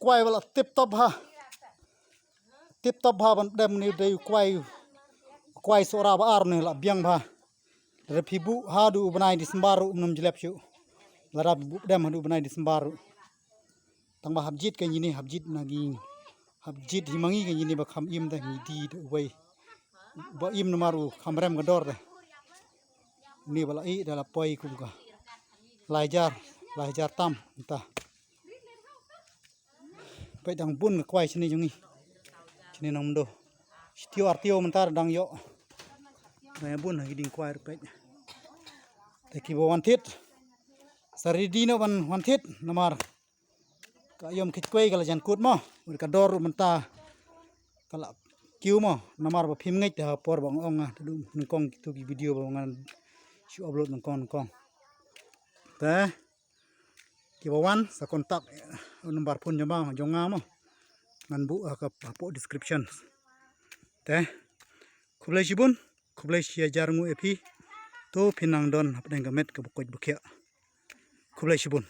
quay wala tip top ban dem ni dei quay sora ba ar ni la biang ba re phibu ha du banai di sembaru num jelep chu la rab bu dem du banai di sembaru tang ba habjit ke yini habjit nagi habjit himangi ke yini ba kham im da ni di wei ba im namaru khamrem ga dor de ni bala I da la poi kum ka laijar tam ta pai dang bun kwai chini jungi chini nang do stio artio mentar dang yo mai bun ha giding kwai pai te ki bo wan thit saridino wan thit namar ka yom khit kwai kala jan kut mo ur ka dor menta kala kiu mo namar ba phim ngai ta por bang ong a du nungkong tu ki video ba ngan shu upload nungkong te ki bo wan sa kontak nomor phone jama jonga mo ngan bu ka po description te khublai jibun khublai sia jarngu epi to pinang don apdeng gamet ka bukoj bukhya khublai jibun